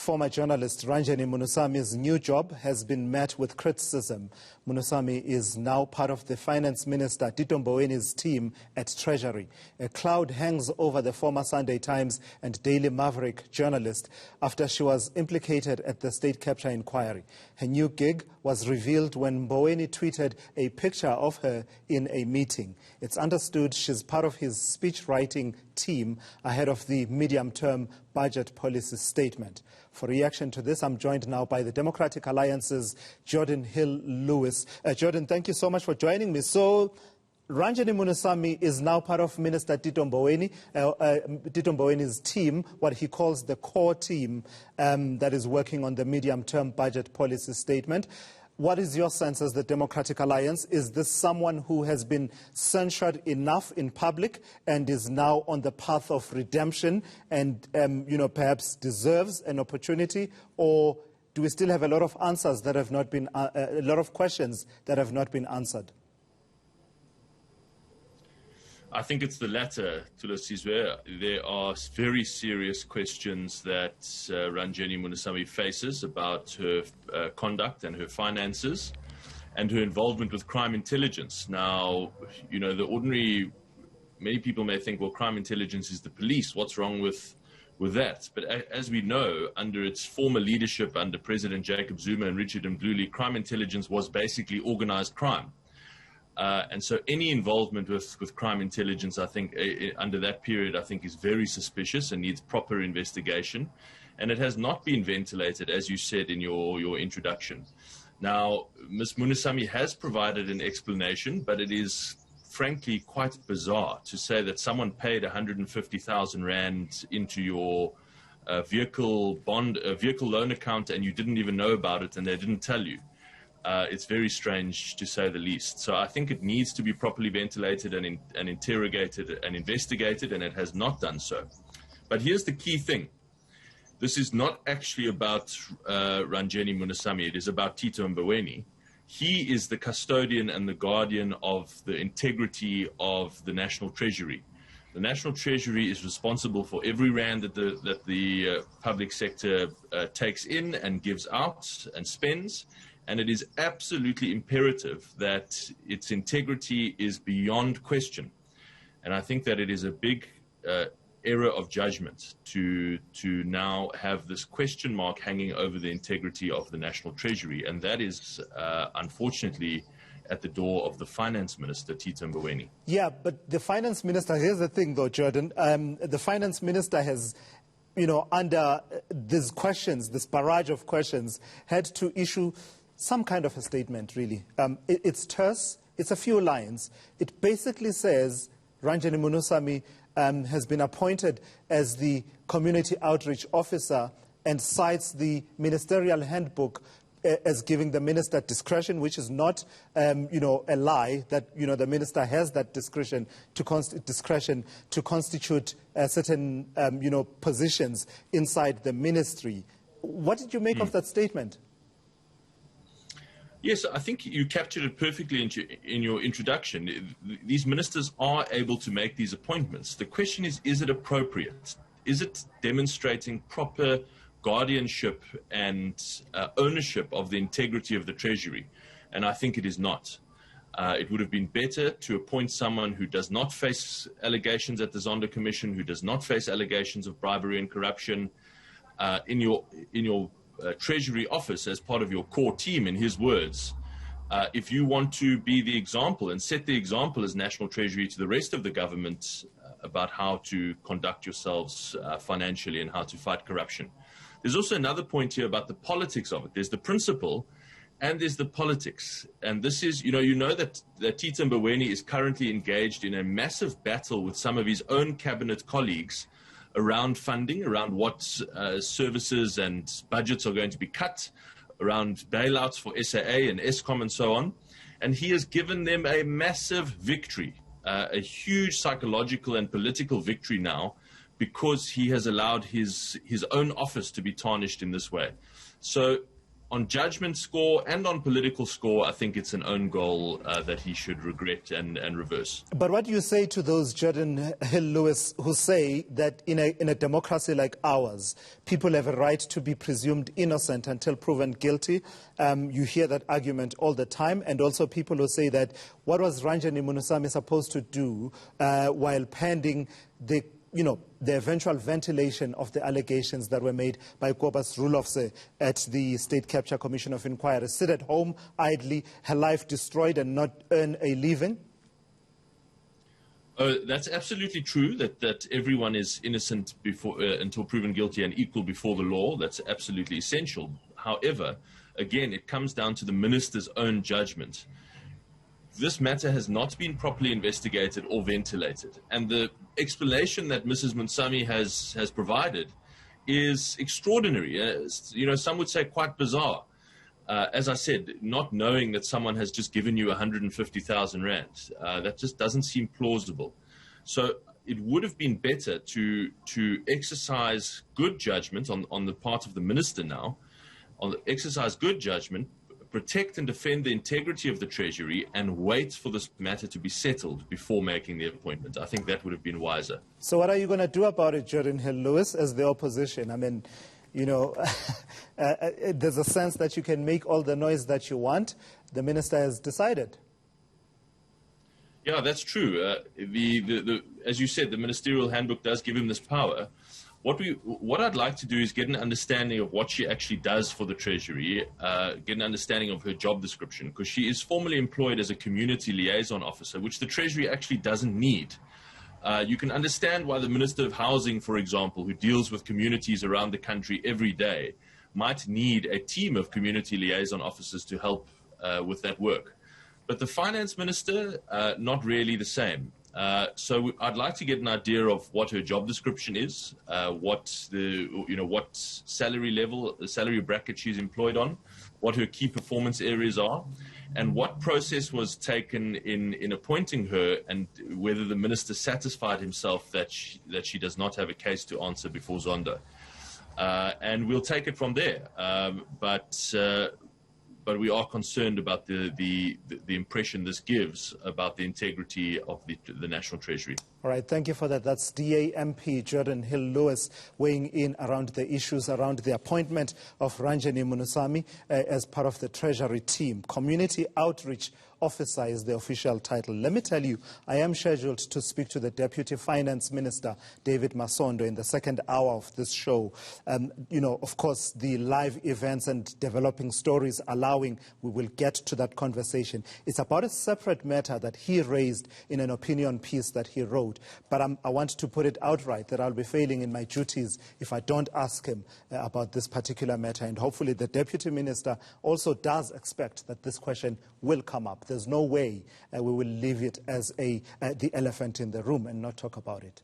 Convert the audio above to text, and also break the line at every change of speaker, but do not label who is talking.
Former journalist Ranjeni Munusamy's new job has been met with criticism. Munusamy is now part of the Finance Minister Tito Mboweni's team at Treasury. A cloud hangs over the former Sunday Times and Daily Maverick journalist after she was implicated at the state capture inquiry. Her new gig was revealed when Mboweni tweeted a picture of her in a meeting. It's understood she's part of his speech-writing team ahead of the medium-term budget policy statement. For reaction to this, I'm joined now by the Democratic Alliance's Geordin Hill-Lewis. Geordin, thank you so much for joining me. So, Ranjeni Munusamy is now part of Minister Tito Mboweni's team, what he calls the core team that is working on the medium-term budget policy statement. What is your sense as the Democratic Alliance? Is this someone who has been censured enough in public and is now on the path of redemption and, perhaps deserves an opportunity? Or do we still have a lot of answers that have not been, a lot of questions that have not been answered?
I think it's the latter, Thulaziswe. There are very serious questions that Ranjeni Munusamy faces about her conduct and her finances and her involvement with crime intelligence. Now, many people may think, well, crime intelligence is the police. What's wrong with that? But as we know, under its former leadership, under President Jacob Zuma and Richard Mdluli, crime intelligence was basically organized crime. And so any involvement with crime intelligence, I think, under that period, I think is very suspicious and needs proper investigation. And it has not been ventilated, as you said in your introduction. Now, Ms. Munusamy has provided an explanation, but it is frankly quite bizarre to say that someone paid 150,000 Rand into your vehicle loan account and you didn't even know about it and they didn't tell you. It's very strange, to say the least. So I think it needs to be properly ventilated and interrogated and investigated, and it has not done so. But here's the key thing. This is not actually about Ranjeni Munusamy. It is about Tito Mboweni. He is the custodian and the guardian of the integrity of the National Treasury. The National Treasury is responsible for every rand that the public sector takes in and gives out and spends. And it is absolutely imperative that its integrity is beyond question. And I think that it is a big error of judgment to now have this question mark hanging over the integrity of the National Treasury. And that is, unfortunately, at the door of the Finance Minister, Tito Mboweni. Yeah, but the Finance Minister, here's the thing, though, Geordin. The Finance Minister has, under these questions, this barrage of questions, had to issue some kind of a statement, really. It's terse. It's a few lines. It basically says Ranjeni Munusamy has been appointed as the community outreach officer and cites the ministerial handbook as giving the minister discretion, which is not, a lie, that, the minister has that discretion to constitute certain, positions inside the ministry. What did you make of that statement? Yes, I think you captured it perfectly in your introduction. These ministers are able to make these appointments. The question is it appropriate? Is it demonstrating proper guardianship and ownership of the integrity of the Treasury? And I think it is not. It would have been better to appoint someone who does not face allegations at the Zondo Commission, who does not face allegations of bribery and corruption in your Treasury office as part of your core team, in his words. If you want to be the example and set the example as National Treasury to the rest of the government about how to conduct yourselves financially and how to fight corruption. There's also another point here about the politics of it. There's the principle and there's the politics. And this is, that Tito Mboweni is currently engaged in a massive battle with some of his own cabinet colleagues around funding, around what services and budgets are going to be cut, around bailouts for SAA and Eskom and so on. And he has given them a massive victory, a huge psychological and political victory now, because he has allowed his own office to be tarnished in this way. So on judgment score and on political score, I think it's an own goal that he should regret and reverse.
But what do you say to those Geordin Hill-Lewis who say that in a democracy like ours, people have a right to be presumed innocent until proven guilty? You hear that argument all the time, and also people who say that what was Ranjeni Munusamy supposed to do while pending the eventual ventilation of the allegations that were made by Kobus Rulofse at the State Capture Commission of Inquiry? Sit at home idly, her life destroyed, and not earn a living?
That's absolutely true, that everyone is innocent before, until proven guilty and equal before the law. That's absolutely essential. However, again, it comes down to the minister's own judgment. This matter has not been properly investigated or ventilated. And the explanation that Mrs. Munusamy has provided is extraordinary. Some would say quite bizarre. As I said, not knowing that someone has just given you 150,000 rand, that just doesn't seem plausible. So it would have been better to exercise good judgment on the part of the minister now, exercise good judgment, protect and defend the integrity of the Treasury, and wait for this matter to be settled before making the appointment. I think that would have been wiser.
So what are you going to do about it, Geordin Hill-Lewis, as the opposition? I mean, there's a sense that you can make all the noise that you want. The minister has decided.
Yeah, that's true. As you said, the ministerial handbook does give him this power. What I'd like to do is get an understanding of what she actually does for the Treasury, get an understanding of her job description, because she is formally employed as a community liaison officer, which the Treasury actually doesn't need. You can understand why the Minister of Housing, for example, who deals with communities around the country every day, might need a team of community liaison officers to help with that work. But the Finance Minister, not really the same. So I'd like to get an idea of what her job description is, what salary level, the salary bracket she's employed on, what her key performance areas are, and what process was taken in appointing her, and whether the minister satisfied himself that she does not have a case to answer before Zonda. And we'll take it from there. But we are concerned about the impression this gives about the integrity of the National Treasury.
All right, thank you for that. That's DA MP Geordin Hill-Lewis weighing in around the issues around the appointment of Ranjeni Munusamy as part of the Treasury team. Community Outreach Officer is the official title. Let me tell you, I am scheduled to speak to the Deputy Finance Minister, David Masondo, in the second hour of this show. Of course, the live events and developing stories allowing, we will get to that conversation. It's about a separate matter that he raised in an opinion piece that he wrote. But I want to put it outright that I'll be failing in my duties if I don't ask him about this particular matter. And hopefully the Deputy Minister also does expect that this question will come up. There's no way we will leave it as the elephant in the room and not talk about it.